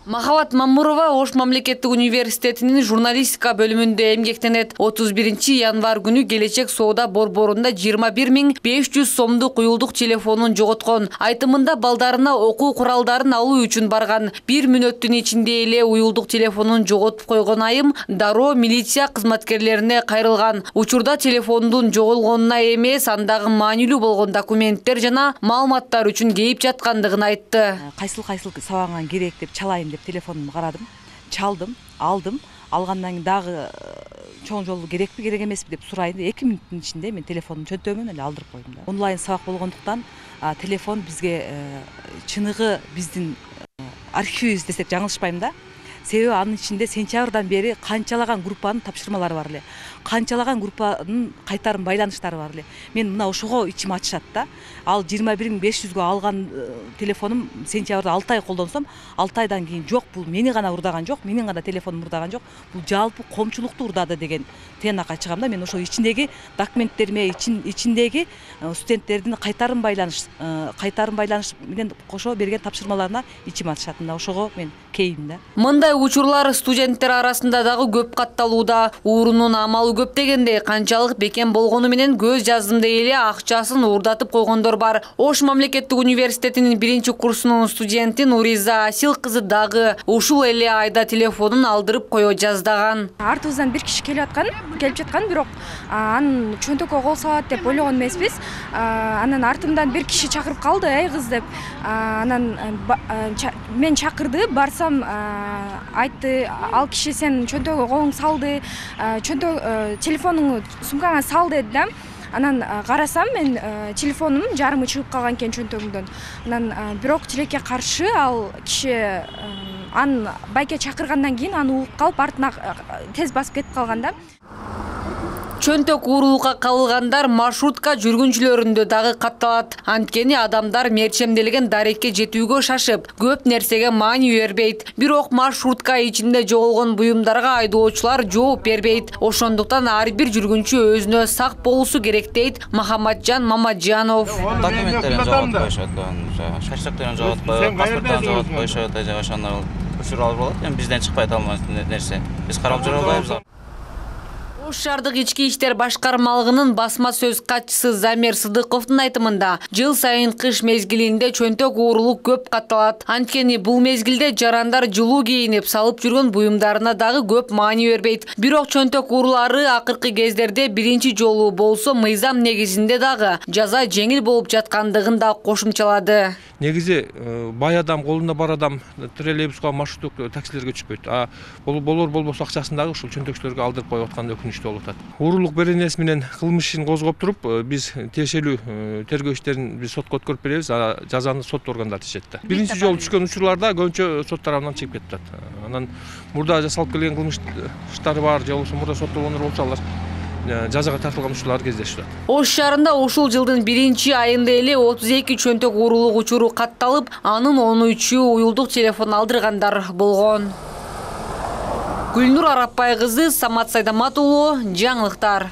Махабат Мамурова Ош мамлекеттик университетинин журналистика бөлүмүндө эмгектенет. 31 январ күнү Келечек соода борборунда 21.500 сомдук уюлдук телефонун жоготкон. Айтымында балдарына окуу куралдарын алуу үчүн барган. 1 мүнөттүн ичинде эле уюлдук телефонун жоготуп койгон айым дароо милиция кызматкерлерине кайрылган. Учурда телефондун жоголгонуна эмес, андагы маанилүү болгон документтер жана маалыматтар үчүн кейип жаткандыгын айтты. Кайсыл сабаган керек деп чалайын деп телефонумду карадым, чалдым, алдым. Алгандан кийин дагы чоң жолу керекпи, керек эмеспи деп сурайын деп 2 мүнөттүн ичинде мен телефондун чөнтөгүн эле алдырып койдум да. Онлайн сабак болгондуктан телефон бизге чыныгы биздин архивибиз десек жаңылышпайм да. Себеби анын ичинде сентябрдан бери канчалаган группанын тапшырмалары бар эле. Канчалаган группанын кайтарым байланыштары бар эле. Мен мына ошого ичим ачышат да. Ал 21.500гө алган телефонум сентябрда 6 ай колдонсом, 6 айдан кийин жок, бул мени гана урдаган жок, менин гана телефонум урдаган жок. Бул жалпы коомчулукту урдады деген тыянакка чыгам да. Мен ошо ичиндеги документтериме, ичиндеги студенттердин кайтарым байланыш менен кошо берген тапшырмаларына ичим ачышат. Мына ошого мен кейим да. Мындай учурлар студенттер арасында дагы көп катталууда. Уурунун амалы көп дегенде канчалык бекем болгону менен көз жаздымда эле акчасын уурдатып койгондор бар. Ош мамлекеттик университетинин 1-курсунун студенти Нуриза Асил кызы дагы ушул эле айда телефонун алдырып кое жаздаган. Артыбыздан бир киши келип жаткан, бирок анын чөнтөккө кол салат деп ойлогон эмеспиз. Анан артымдан бир киши чакырып калды, "Эй кыз" деп. Анан мен чакырды, барсам айтты, "Ал киши сен чөнтөгү колуң салды, телефонуңду сумкаңа сал" деди да. Анан карасам мен телефонум жарымы чыгып калган экен чөнтөгүмдөн. Анан бирок тилекке каршы ал киши аны байке чакыргандан кийин аны угуп калып артына тез басып кетип калган да. Чөнтөк уурулукка кабылгандар маршрутка жүргүнчүлөрүндө дагы катталат. Анткени адамдар мерчемделген дарекке жетүүгө шашып, көп нерсеге маани бербейт. Бирок маршрутка ичинде жоголгон буюмдарга айдоочулар жооп бербейт. Ошондуктан ар бир жүргүнчү өзүнө сак болуусу керек дейт Махаматжан Мамаджанов. Документтерин жоготуп коюшат, шашактарын жоготуп коюшат, паспорттарын жоготуп коюшат, ошондой учурлар болот. Эми бизден чыкпайт ал нерсе. Биз карап жүрө албайбыз. Ош шаардык ички иштер башкармалыгынын басма сөз катчысы Замир Сыдыковдун айтымында, жыл сайын кыш мезгилинде чөнтөк уурулук көп катталат. Анткени бул мезгилде жарандар жылуу кийинип салып жүргөн буюмдарына дагы көп маани бербейт. Бирок чөнтөк уурулары акыркы кездерде биринчи жолу болсо мыйзам негизинде дагы жаза жеңил болуп жаткандыгын да кошумчалады. Негизи бай адам, колунда бар адам троллейбуска, маршруттук таксилерге түшпөйт. Болор болбосо акчасын дагы ушул чөнтөкчүлөргө алдырып коюп аткан өкүнүчтүү болуп атат. Уурулук беренеси менен кылмыш ишин козгоп туруп, биз тиешелүү тергөө иштерин биз сотко өткөрүп беребиз, жазаны сот органдары тишет да. Биринчи жолу түшкөн учурларда көбүнчө сот тарабынан чыгып кетип атат. Анан мурда жасалып келген кылмыш иштери бар, же болбосо мурда соттолгондор болсо алар жазага тартылган учурлар кездешип атат. Ош шаарында ушул жылдын 1 айында эле 32 чөнтөк уурулук учуру катталып, анын 13-ü уюлдук телефон алдыргандар болгон. Гүлнур Арапбай кызы, Самат Сайдамат уулу, жаңылыктар.